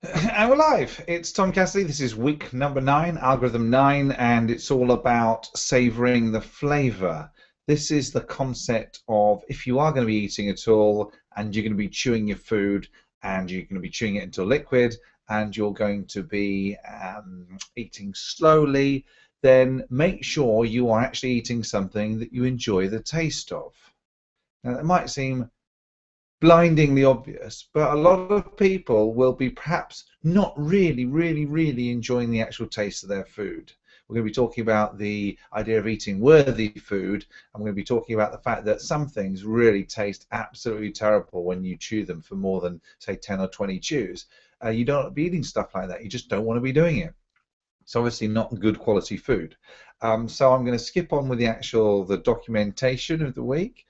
And we're live. It's Tom Cassidy. This is week number 9, algorithm 9, and it's all about savoring the flavor. This is the concept of if you are going to be eating at all and you're going to be chewing your food and you're going to be chewing it into liquid and you're going to be eating slowly, then make sure you are actually eating something that you enjoy the taste of. Now, that might seem blindingly obvious, but a lot of people will be perhaps not really enjoying the actual taste of their food. We're going to be talking about the idea of eating worthy food, and we're going to be talking about the fact that some things really taste absolutely terrible when you chew them for more than, say, 10 or 20 chews. You don't want to be eating stuff like that. You just don't want to be doing it. It's obviously not good quality food. So I'm going to skip on with the documentation of the week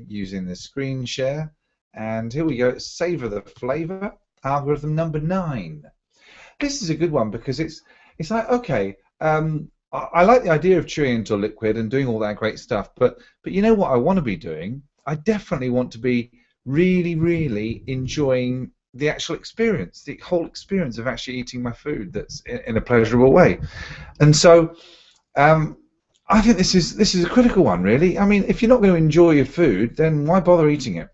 using the screen share. And here we go. Savour the Flavour, algorithm number 9. This is a good one because it's like, okay, I like the idea of chewing into liquid and doing all that great stuff, but you know what I want to be doing? I definitely want to be really enjoying the actual experience, the whole experience of actually eating my food that's in a pleasurable way. And so I think this is a critical one, really. I mean, if you're not going to enjoy your food, then why bother eating it?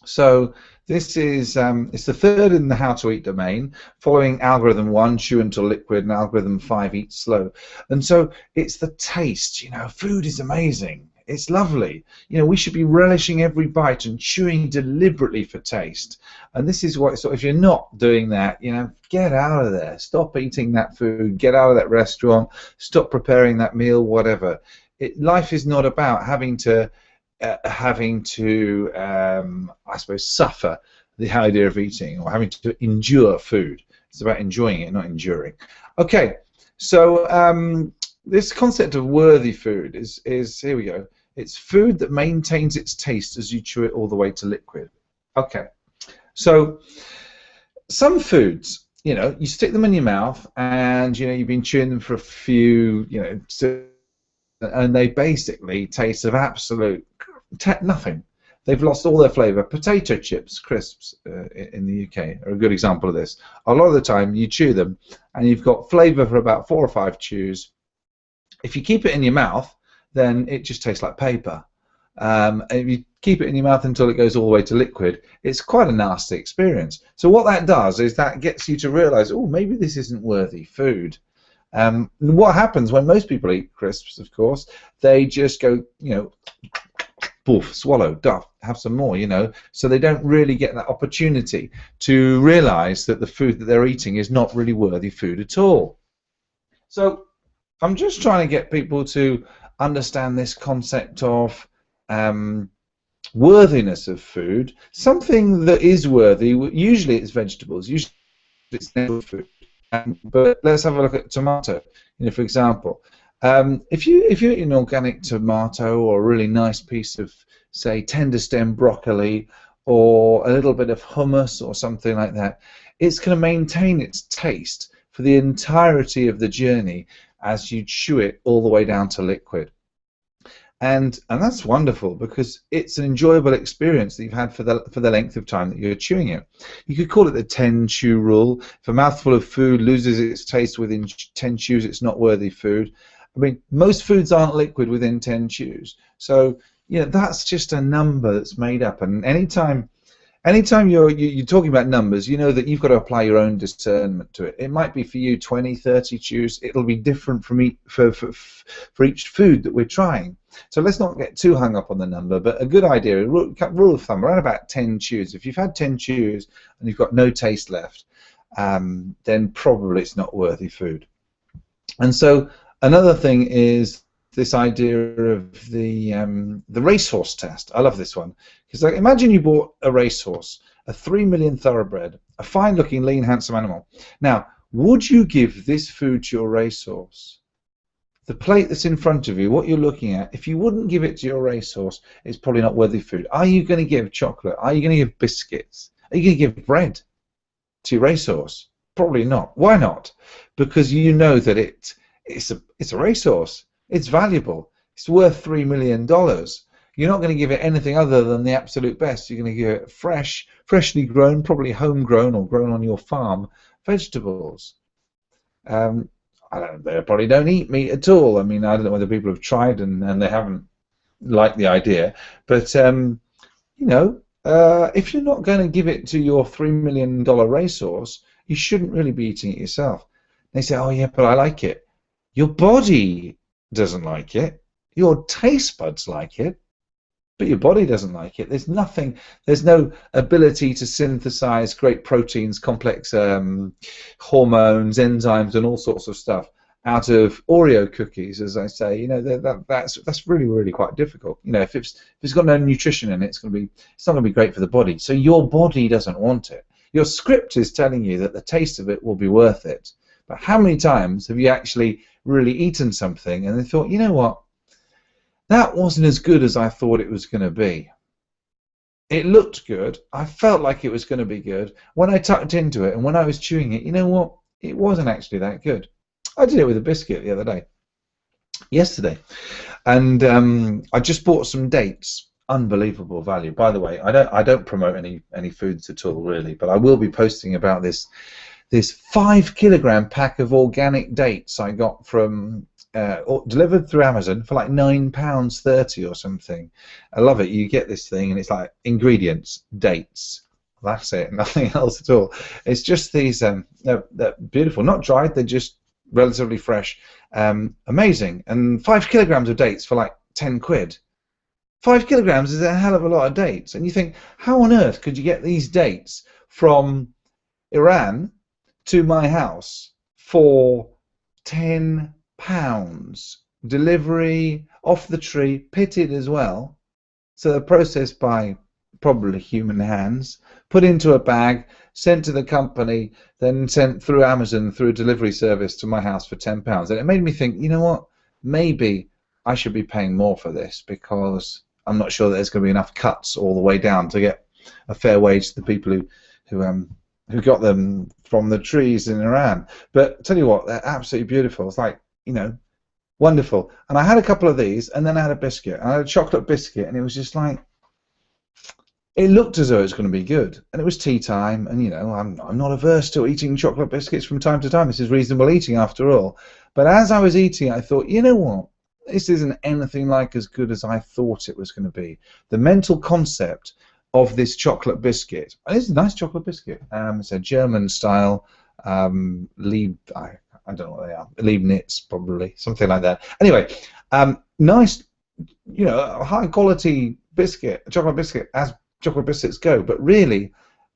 So this is it's the third in the how to eat domain, following algorithm 1, chew until liquid, and algorithm 5, eat slow. And so it's the taste. You know, food is amazing. It's lovely. You know, we should be relishing every bite and chewing deliberately for taste. And this is what, so if you're not doing that, you know, get out of there. Stop eating that food. Get out of that restaurant. Stop preparing that meal, whatever. Life is not about having to I suppose, suffer the idea of eating or having to endure food. It's about enjoying it, not enduring. Okay, so this concept of worthy food is here we go. It's food that maintains its taste as you chew it all the way to liquid. Okay, so some foods, you know, you stick them in your mouth and, you know, you've been chewing them for a few, you know, and they basically taste of absolute nothing. They've lost all their flavour. Potato chips, crisps in the UK are a good example of this. A lot of the time you chew them and you've got flavour for about 4 or 5 chews. If you keep it in your mouth, then it just tastes like paper. And if you keep it in your mouth until it goes all the way to liquid, it's quite a nasty experience. So what that does is that gets you to realise, oh, maybe this isn't worthy food. What happens when most people eat crisps, of course, they just go, you know, poof, swallow, duff, have some more, you know, so they don't really get that opportunity to realise that the food that they're eating is not really worthy food at all. So I'm just trying to get people to understand this concept of worthiness of food. Something that is worthy, usually it's vegetables, usually it's never food. But let's have a look at tomato. You know, for example, if you eat an organic tomato or a really nice piece of, say, tender stem broccoli or a little bit of hummus or something like that, it's going to maintain its taste for the entirety of the journey as you chew it all the way down to liquid. And that's wonderful because it's an enjoyable experience that you've had for the length of time that you're chewing it. You could call it the 10 chew rule. If a mouthful of food loses its taste within 10 chews, it's not worthy food. I mean, most foods aren't liquid within 10 chews. So, you know, that's just a number that's made up. And anytime you're talking about numbers, you know that you've got to apply your own discernment to it. It might be for you 20, 30 chews. It'll be different for each food that we're trying. So let's not get too hung up on the number, but a good idea, a rule of thumb, around about 10 chews. If you've had 10 chews and you've got no taste left, then probably it's not worthy food. And so another thing is this idea of the racehorse test. I love this one because, like, imagine you bought a racehorse, a 3 million thoroughbred, a fine-looking, lean, handsome animal. Now, would you give this food to your racehorse? The plate that's in front of you, what you're looking at, if you wouldn't give it to your racehorse, it's probably not worthy food. Are you going to give chocolate? Are you going to give biscuits? Are you going to give bread to your racehorse? Probably not. Why not? Because you know that it's a racehorse. It's valuable. It's worth $3 million. You're not going to give it anything other than the absolute best. You're going to give it fresh, freshly grown, probably homegrown or grown on your farm vegetables. I don't. They probably don't eat meat at all. I mean, I don't know whether people have tried and they haven't liked the idea. But you know, if you're not going to give it to your $3 million racehorse, you shouldn't really be eating it yourself. They say, oh yeah, but I like it. Your body doesn't like it. Your taste buds like it, but your body doesn't like it. There's nothing. There's no ability to synthesize great proteins, complex hormones, enzymes, and all sorts of stuff out of Oreo cookies, as I say. You know, that's really, really quite difficult. You know, if it's got no nutrition in it, it's not going to be great for the body. So your body doesn't want it. Your script is telling you that the taste of it will be worth it. But how many times have you actually really eaten something and then thought, you know what, that wasn't as good as I thought it was going to be. It looked good. I felt like it was going to be good. When I tucked into it and when I was chewing it, you know what, it wasn't actually that good. I did it with a biscuit the other day, yesterday, and I just bought some dates. Unbelievable value. By the way, I don't promote any foods at all really, but I will be posting about this 5 kilogram pack of organic dates I got from delivered through Amazon for like £9.30 or something. I love it. You get this thing and it's like ingredients, dates. That's it. Nothing else at all. It's just these. They're beautiful, not dried. They're just relatively fresh. Amazing. And 5 kilograms of dates for like 10 quid. 5 kilograms is a hell of a lot of dates. And you think, how on earth could you get these dates from Iran to my house for £10? Delivery, off the tree, pitted as well. So they're processed by probably human hands, put into a bag, sent to the company, then sent through Amazon through a delivery service to my house for £10. And it made me think, you know what, maybe I should be paying more for this, because I'm not sure that there's going to be enough cuts all the way down to get a fair wage to the people who got them from the trees in Iran. But tell you what, they're absolutely beautiful. It's like, you know, wonderful. And I had a couple of these, and then I had a biscuit. I had a chocolate biscuit, and it was just like, it looked as though it was going to be good. And it was tea time, and you know, I'm not averse to eating chocolate biscuits from time to time. This is reasonable eating after all. But as I was eating, I thought, you know what? This isn't anything like as good as I thought it was going to be. The mental concept of this chocolate biscuit. And it's a nice chocolate biscuit. It's a German style. I don't know what they are. Leibniz, probably, something like that. Anyway, nice, you know, high quality biscuit, chocolate biscuit, as chocolate biscuits go. But really,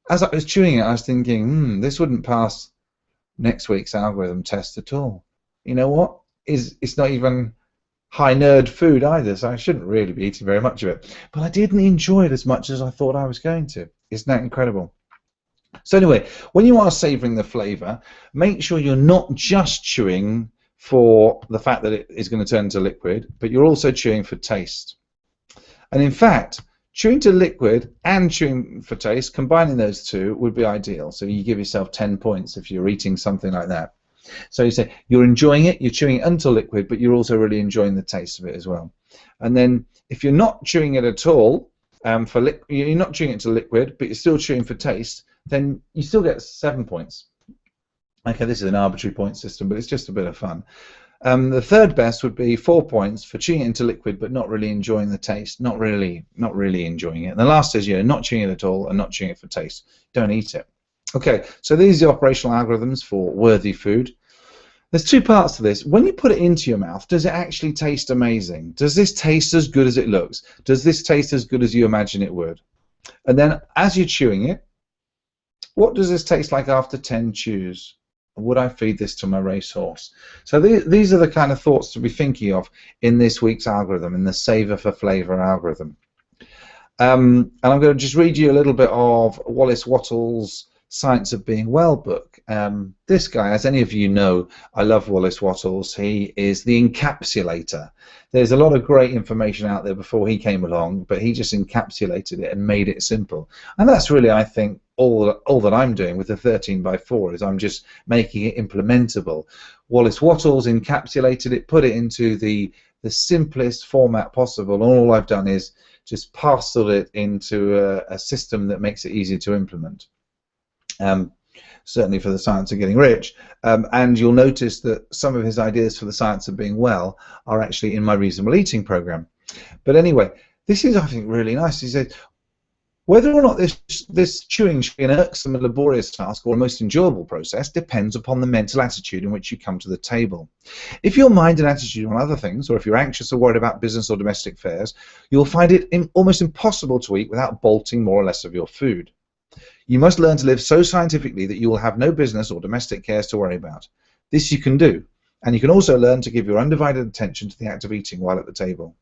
as I was chewing it, I was thinking, this wouldn't pass next week's algorithm test at all. You know what? It's not even high nerd food either, so I shouldn't really be eating very much of it. But I didn't enjoy it as much as I thought I was going to. Isn't that incredible? So anyway, when you are savouring the flavour, make sure you're not just chewing for the fact that it is going to turn into liquid, but you're also chewing for taste. And in fact, chewing to liquid and chewing for taste, combining those two would be ideal. So you give yourself 10 points if you're eating something like that. So you say you're enjoying it, you're chewing it until liquid, but you're also really enjoying the taste of it as well. And then if you're not chewing it at all, you're not chewing it to liquid, but you're still chewing for taste, then you still get 7 points. Okay, this is an arbitrary point system, but it's just a bit of fun. The third best would be 4 points for chewing it into liquid, but not really enjoying the taste, not really enjoying it. And the last is, not chewing it at all and not chewing it for taste. Don't eat it. Okay, so these are the operational algorithms for worthy food. There's two parts to this. When you put it into your mouth, does it actually taste amazing? Does this taste as good as it looks? Does this taste as good as you imagine it would? And then as you're chewing it, what does this taste like after 10 chews? Would I feed this to my racehorse? So these are the kind of thoughts to be thinking of in this week's algorithm, in the Savour for Flavour algorithm. And I'm going to just read you a little bit of Wallace Wattles' Science of Being Well book. This guy, as any of you know, I love Wallace Wattles. He is the encapsulator. There's a lot of great information out there before he came along, but he just encapsulated it and made it simple. And that's really, I think, all that I'm doing with the 13x4 is I'm just making it implementable. Wallace Wattles encapsulated it, put it into the simplest format possible, and all I've done is just parcel it into a system that makes it easy to implement. Certainly for the science of getting rich, and you'll notice that some of his ideas for the science of being well are actually in my reasonable eating program. But anyway, this is, I think, really nice. He said, whether or not this chewing should be an irksome and laborious task or a most enjoyable process depends upon the mental attitude in which you come to the table. If your mind and attitude on other things, or if you're anxious or worried about business or domestic affairs, you'll find it almost impossible to eat without bolting more or less of your food. You must learn to live so scientifically that you will have no business or domestic cares to worry about. This you can do, and you can also learn to give your undivided attention to the act of eating while at the table.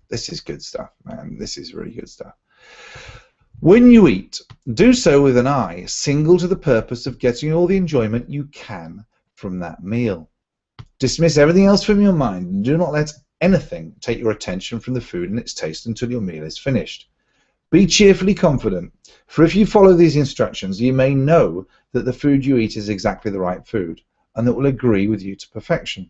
This is good stuff, man. This is really good stuff. When you eat, do so with an eye single to the purpose of getting all the enjoyment you can from that meal. Dismiss everything else from your mind and do not let anything take your attention from the food and its taste until your meal is finished. Be cheerfully confident, for if you follow these instructions, you may know that the food you eat is exactly the right food and that will agree with you to perfection.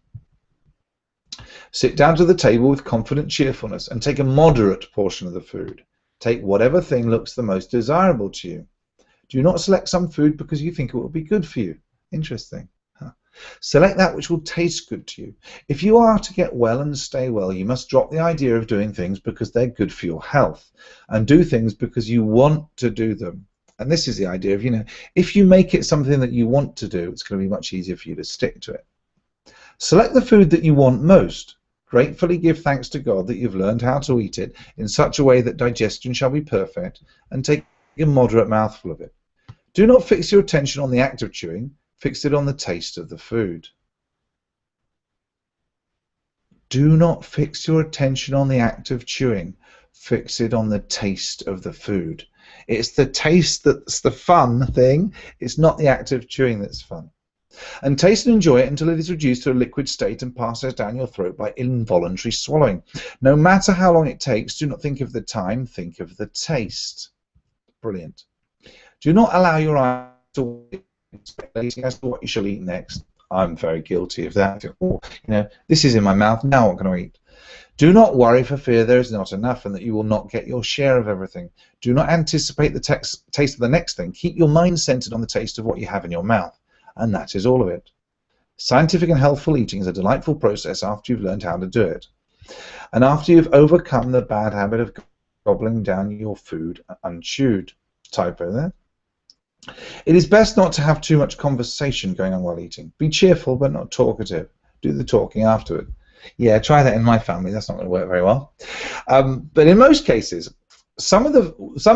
Sit down to the table with confident cheerfulness and take a moderate portion of the food. Take whatever thing looks the most desirable to you. Do not select some food because you think it will be good for you. Interesting. Select that which will taste good to you. If you are to get well and stay well, you must drop the idea of doing things because they're good for your health and do things because you want to do them. And this is the idea of, if you make it something that you want to do, it's going to be much easier for you to stick to it. Select the food that you want most. Gratefully give thanks to God that you've learned how to eat it in such a way that digestion shall be perfect, and take a moderate mouthful of it. Do not fix your attention on the act of chewing, fix it on the taste of the food. Do not fix your attention on the act of chewing, fix it on the taste of the food. It's the taste that's the fun thing, it's not the act of chewing that's fun. And taste and enjoy it until it is reduced to a liquid state and passes down your throat by involuntary swallowing. No matter how long it takes, do not think of the time, think of the taste. Brilliant. Do not allow your eyes to speculating as to what you shall eat next. I'm very guilty of that. Oh, this is in my mouth, now what can I eat? Do not worry for fear there is not enough and that you will not get your share of everything. Do not anticipate the taste of the next thing. Keep your mind centered on the taste of what you have in your mouth. And that is all of it. Scientific and healthful eating is a delightful process after you've learned how to do it. And after you've overcome the bad habit of gobbling down your food unchewed. Typo there. It is best not to have too much conversation going on while eating. Be cheerful but not talkative. Do the talking afterward. Yeah, try that in my family. That's not going to work very well. But in most cases, some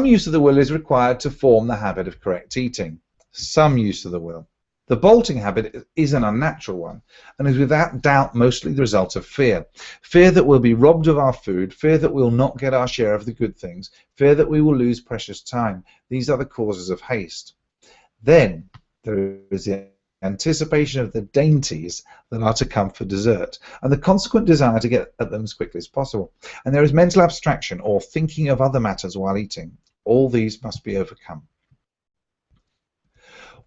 use of the will is required to form the habit of correct eating. Some use of the will. The bolting habit is an unnatural one and is without doubt mostly the result of fear. Fear that we'll be robbed of our food, fear that we'll not get our share of the good things, fear that we will lose precious time. These are the causes of haste. Then there is the anticipation of the dainties that are to come for dessert and the consequent desire to get at them as quickly as possible. And there is mental abstraction or thinking of other matters while eating. All these must be overcome.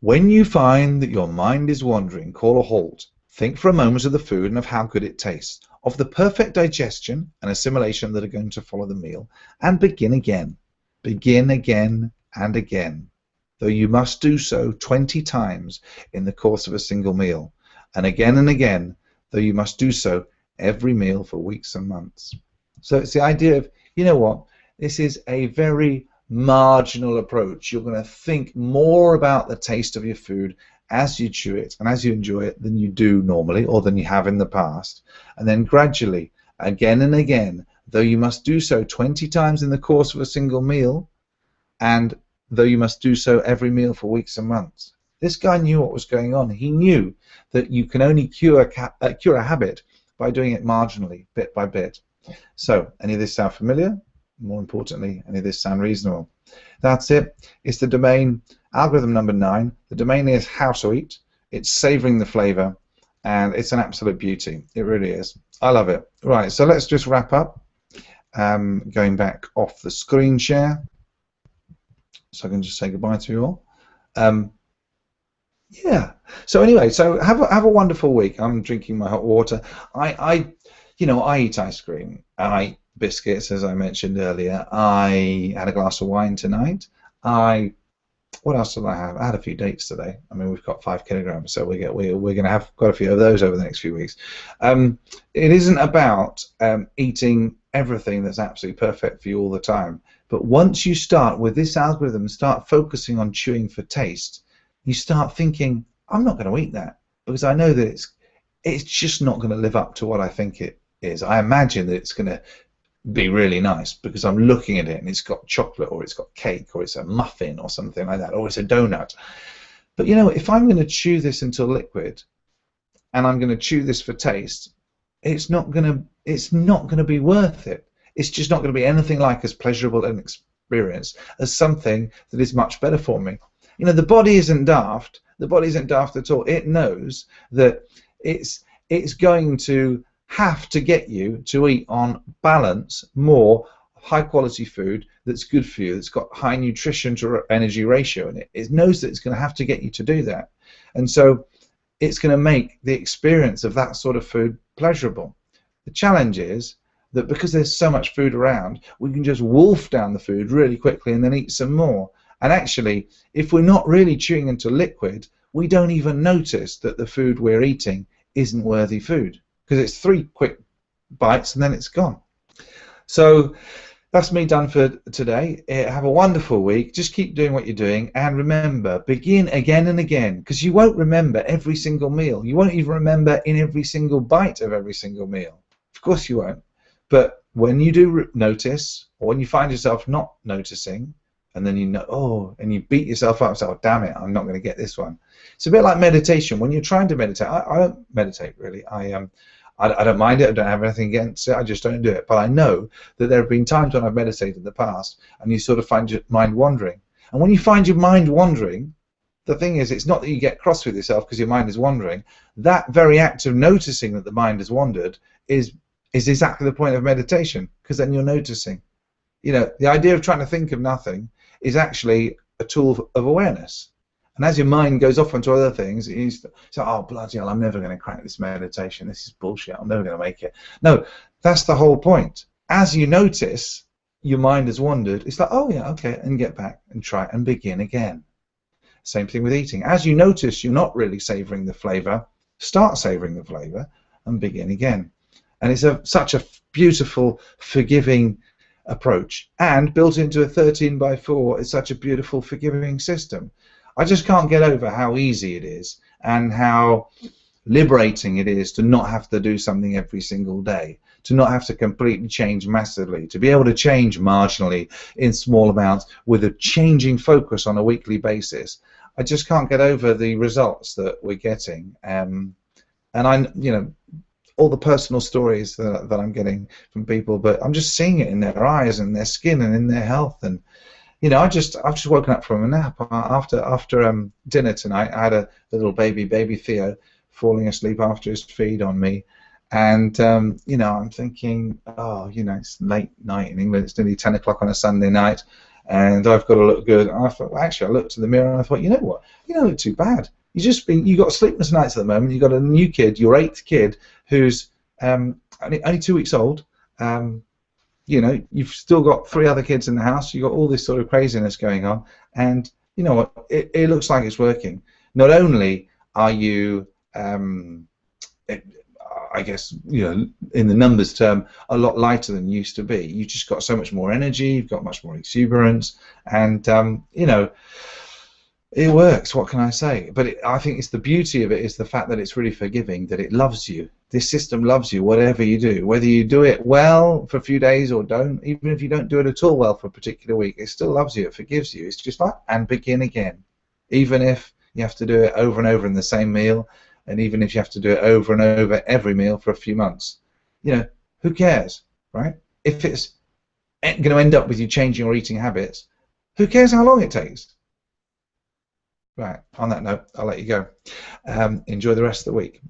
When you find that your mind is wandering, call a halt. Think for a moment of the food and of how good it tastes, of the perfect digestion and assimilation that are going to follow the meal, and begin again. Begin again and again, though you must do so 20 times in the course of a single meal, and again, though you must do so every meal for weeks and months. So it's the idea of, this is a very marginal approach. You're going to think more about the taste of your food as you chew it and as you enjoy it than you do normally or than you have in the past. And then gradually, again and again, though you must do so 20 times in the course of a single meal, and though you must do so every meal for weeks and months. This guy knew what was going on. He knew that you can only cure a habit by doing it marginally, bit by bit. So, any of this sound familiar? More importantly, any of this sound reasonable? That's it. It's the domain, algorithm number 9. The domain is how to eat. It's savouring the flavour, and it's an absolute beauty. It really is. I love it. Right, so let's just wrap up. Going back off the screen share, so I can just say goodbye to you all. Yeah. So anyway, so have a wonderful week. I'm drinking my hot water. I eat ice cream, and I biscuits, as I mentioned earlier. I had a glass of wine tonight. I What else did I have? I had a few dates today. I mean, we've got 5 kilograms, so we're going to have quite a few of those over the next few weeks. It isn't about eating everything that's absolutely perfect for you all the time. But once you start with this algorithm, start focusing on chewing for taste, you start thinking, I'm not going to eat that because I know that it's just not going to live up to what I think it is. I imagine that it's going to be really nice because I'm looking at it and it's got chocolate or it's got cake or it's a muffin or something like that or it's a donut. But you know, if I'm going to chew this until liquid and I'm going to chew this for taste, it's not going to be worth it. It's just not going to be anything like as pleasurable an experience as something that is much better for me. You know, the body isn't daft. The body isn't daft at all. It knows that it's going to have to get you to eat on balance more high quality food that's good for you, that's got high nutrition to energy ratio in it. It knows that it's going to have to get you to do that. And so it's going to make the experience of that sort of food pleasurable. The challenge is that because there's so much food around, we can just wolf down the food really quickly and then eat some more. And actually, if we're not really chewing into liquid, we don't even notice that the food we're eating isn't worthy food, because it's 3 quick bites and then it's gone. So that's me done for today. Have a wonderful week. Just keep doing what you're doing, and remember, begin again and again, because you won't remember every single meal. You won't even remember in every single bite of every single meal. Of course you won't. But when you do notice, or when you find yourself not noticing, and then you know, oh, and you beat yourself up and say, oh, damn it, I'm not going to get this one. It's a bit like meditation. When you're trying to meditate, I don't meditate really. I don't mind it. I don't have anything against it. I just don't do it. But I know that there have been times when I've meditated in the past, and you sort of find your mind wandering. And when you find your mind wandering, the thing is, it's not that you get cross with yourself because your mind is wandering. That very act of noticing that the mind has wandered is exactly the point of meditation, because then you're noticing. You know, the idea of trying to think of nothing is actually a tool of awareness. And as your mind goes off onto other things, you say, oh, bloody hell, I'm never going to crack this meditation. This is bullshit. I'm never going to make it. No, that's the whole point. As you notice your mind has wandered, it's like, oh, yeah, okay, and get back and try and begin again. Same thing with eating. As you notice you're not really savouring the flavour, start savouring the flavour and begin again. And it's such a beautiful, forgiving approach, and built into a 13x4 is such a beautiful, forgiving system. I just can't get over how easy it is and how liberating it is to not have to do something every single day, to not have to completely change massively, to be able to change marginally in small amounts with a changing focus on a weekly basis. I just can't get over the results that we're getting, and you know, all the personal stories that I'm getting from people, but I'm just seeing it in their eyes and their skin and in their health. And you know, I've just woken up from a nap after dinner tonight. I had a little baby Theo falling asleep after his feed on me, and you know, I'm thinking, oh, you know, it's late night in England. It's nearly 10 o'clock on a Sunday night, and I've got to look good. And I thought, well, actually, I looked in the mirror and I thought, you know what? You don't look too bad. You got sleepless nights at the moment. You got a new kid, your 8th kid, who's only 2 weeks old. You know, you've still got 3 other kids in the house. You've got all this sort of craziness going on, and you know what? It looks like it's working. Not only are you, I guess, you know, in the numbers term, a lot lighter than you used to be. You've just got so much more energy. You've got much more exuberance, and you know, it works. What can I say? But I think it's the beauty of it is the fact that it's really forgiving, that it loves you. This system loves you, whatever you do. Whether you do it well for a few days or don't, even if you don't do it at all well for a particular week, it still loves you. It forgives you. It's just like, and begin again. Even if you have to do it over and over in the same meal, and even if you have to do it over and over every meal for a few months, you know, who cares, right? If it's going to end up with you changing your eating habits, who cares how long it takes? Right, on that note, I'll let you go. Enjoy the rest of the week.